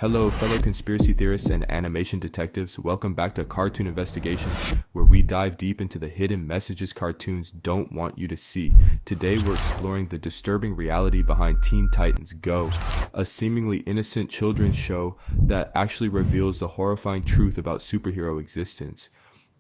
Hello, fellow conspiracy theorists and animation detectives. Welcome back to Cartoon Investigation, where we dive deep into the hidden messages cartoons don't want you to see. Today, we're exploring the disturbing reality behind Teen Titans Go, a seemingly innocent children's show that actually reveals the horrifying truth about superhero existence.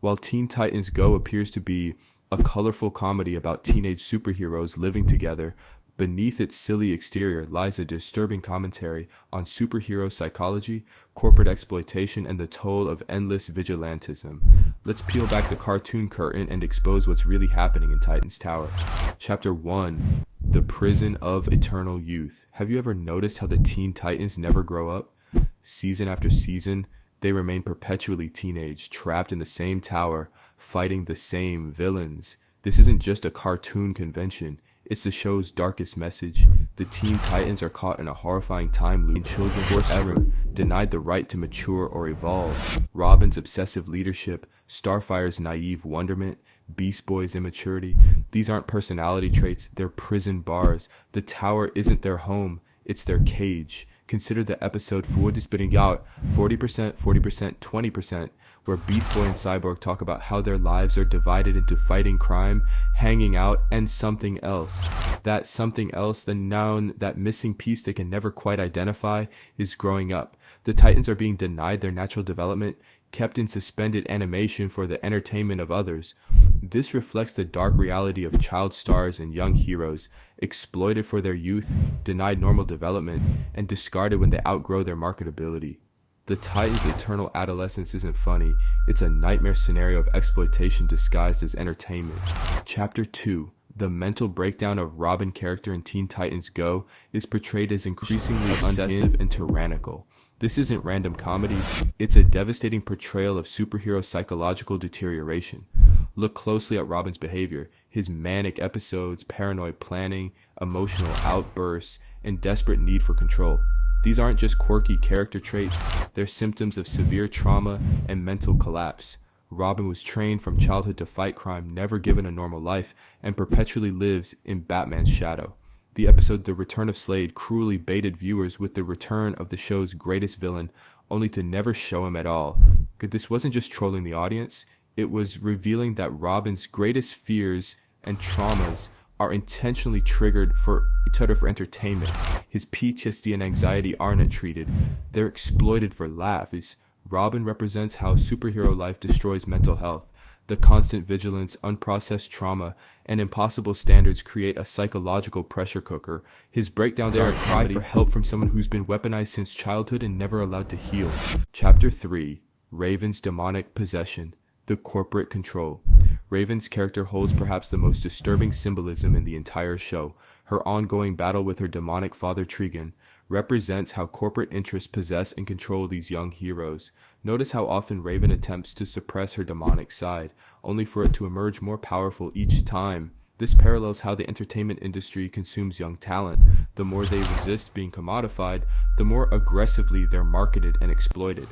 While Teen Titans Go appears to be a colorful comedy about teenage superheroes living together, beneath its silly exterior lies a disturbing commentary on superhero psychology, corporate exploitation, and the toll of endless vigilantism. Let's peel back the cartoon curtain and expose what's really happening in Titan's Tower. Chapter 1. The Prison of Eternal Youth. Have you ever noticed how the Teen Titans never grow up? Season after season, they remain perpetually teenage, trapped in the same tower, fighting the same villains. This isn't just a cartoon convention. It's the show's darkest message. The Teen Titans are caught in a horrifying time loop, and children forever denied the right to mature or evolve. Robin's obsessive leadership, Starfire's naive wonderment, Beast Boy's immaturity. These aren't personality traits, they're prison bars. The tower isn't their home, it's their cage. Consider the episode Food Spitting Out 40%, 40%, 20%, where Beast Boy and Cyborg talk about how their lives are divided into fighting crime, hanging out, and something else. That something else, the noun, that missing piece they can never quite identify, is growing up. The Titans are being denied their natural development, kept in suspended animation for the entertainment of others. This reflects the dark reality of child stars and young heroes, exploited for their youth, denied normal development, and discarded when they outgrow their marketability. The Titans' eternal adolescence isn't funny, it's a nightmare scenario of exploitation disguised as entertainment. Chapter 2. The mental breakdown of Robin character in Teen Titans Go is portrayed as increasingly obsessive and tyrannical. This isn't random comedy, it's a devastating portrayal of superhero psychological deterioration. Look closely at Robin's behavior, his manic episodes, paranoid planning, emotional outbursts, and desperate need for control. These aren't just quirky character traits, they're symptoms of severe trauma and mental collapse. Robin was trained from childhood to fight crime, never given a normal life, and perpetually lives in Batman's shadow. The episode The Return of Slade cruelly baited viewers with the return of the show's greatest villain, only to never show him at all. This wasn't just trolling the audience, it was revealing that Robin's greatest fears and traumas are intentionally triggered for each other for entertainment. His PTSD and anxiety aren't treated, they're exploited for laughs. Robin represents how superhero life destroys mental health. The constant vigilance, unprocessed trauma, and impossible standards create a psychological pressure cooker. His breakdowns are a cry for help from someone who's been weaponized since childhood and never allowed to heal. Chapter 3. Raven's demonic possession. The corporate control. Raven's character holds perhaps the most disturbing symbolism in the entire show. Her ongoing battle with her demonic father Trigon represents how corporate interests possess and control these young heroes. Notice how often Raven attempts to suppress her demonic side, only for it to emerge more powerful each time. This parallels how the entertainment industry consumes young talent. The more they resist being commodified, the more aggressively they're marketed and exploited.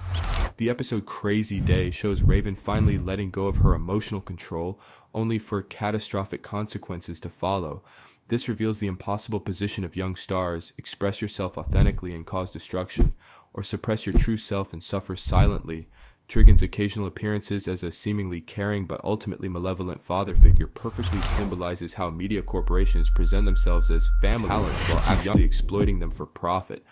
The episode Crazy Day shows Raven finally letting go of her emotional control, only for catastrophic consequences to follow. This reveals the impossible position of young stars: express yourself authentically and cause destruction, or suppress your true self and suffer silently. Trigon's occasional appearances as a seemingly caring but ultimately malevolent father figure perfectly symbolizes how media corporations present themselves as families while actually exploiting them for profit.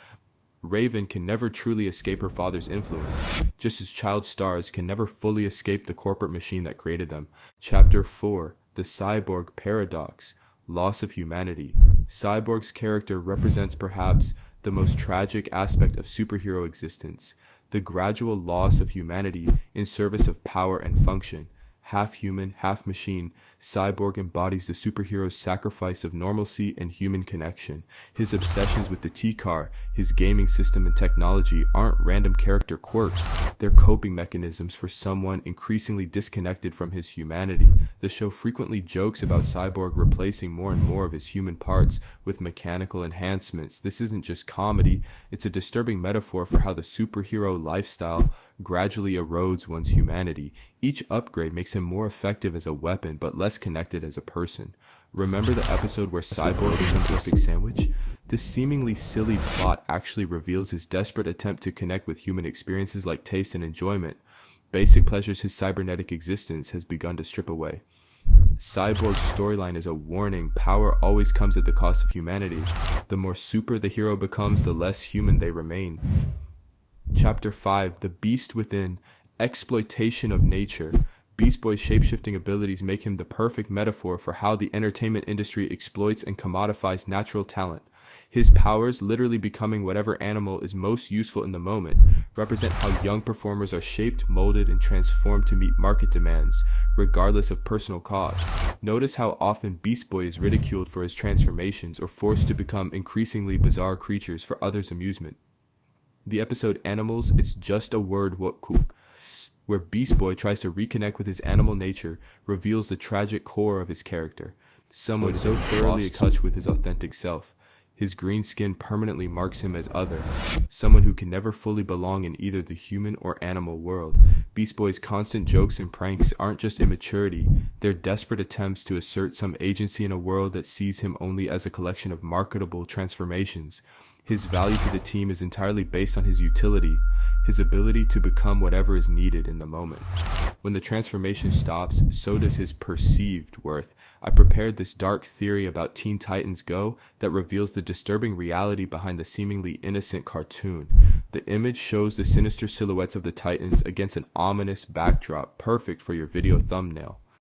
Raven can never truly escape her father's influence, just as child stars can never fully escape the corporate machine that created them. Chapter 4. The Cyborg Paradox. Loss of humanity. Cyborg's character represents perhaps the most tragic aspect of superhero existence, the gradual loss of humanity in service of power and function. Half human, half machine, Cyborg embodies the superhero's sacrifice of normalcy and human connection. His obsessions with the T-Car, his gaming system and technology aren't random character quirks, they're coping mechanisms for someone increasingly disconnected from his humanity. The show frequently jokes about Cyborg replacing more and more of his human parts with mechanical enhancements. This isn't just comedy, it's a disturbing metaphor for how the superhero lifestyle gradually erodes one's humanity. Each upgrade makes him more effective as a weapon, but less connected as a person. Remember the episode where Cyborg becomes a big sandwich? This seemingly silly plot actually reveals his desperate attempt to connect with human experiences like taste and enjoyment, basic pleasures his cybernetic existence has begun to strip away. Cyborg's storyline is a warning: power always comes at the cost of humanity. The more super the hero becomes, the less human they remain. Chapter 5: The Beast Within. Exploitation of Nature. Beast Boy's shapeshifting abilities make him the perfect metaphor for how the entertainment industry exploits and commodifies natural talent. His powers, literally becoming whatever animal is most useful in the moment, represent how young performers are shaped, molded, and transformed to meet market demands, regardless of personal cost. Notice how often Beast Boy is ridiculed for his transformations or forced to become increasingly bizarre creatures for others' amusement. The episode Animals, It's Just a Word What Cool, where Beast Boy tries to reconnect with his animal nature, reveals the tragic core of his character. Someone so thoroughly in touch with his authentic self. His green skin permanently marks him as other, someone who can never fully belong in either the human or animal world. Beast Boy's constant jokes and pranks aren't just immaturity, they're desperate attempts to assert some agency in a world that sees him only as a collection of marketable transformations. His value to the team is entirely based on his utility, his ability to become whatever is needed in the moment. When the transformation stops, so does his perceived worth. I prepared this dark theory about Teen Titans Go that reveals the disturbing reality behind the seemingly innocent cartoon. The image shows the sinister silhouettes of the Titans against an ominous backdrop, perfect for your video thumbnail.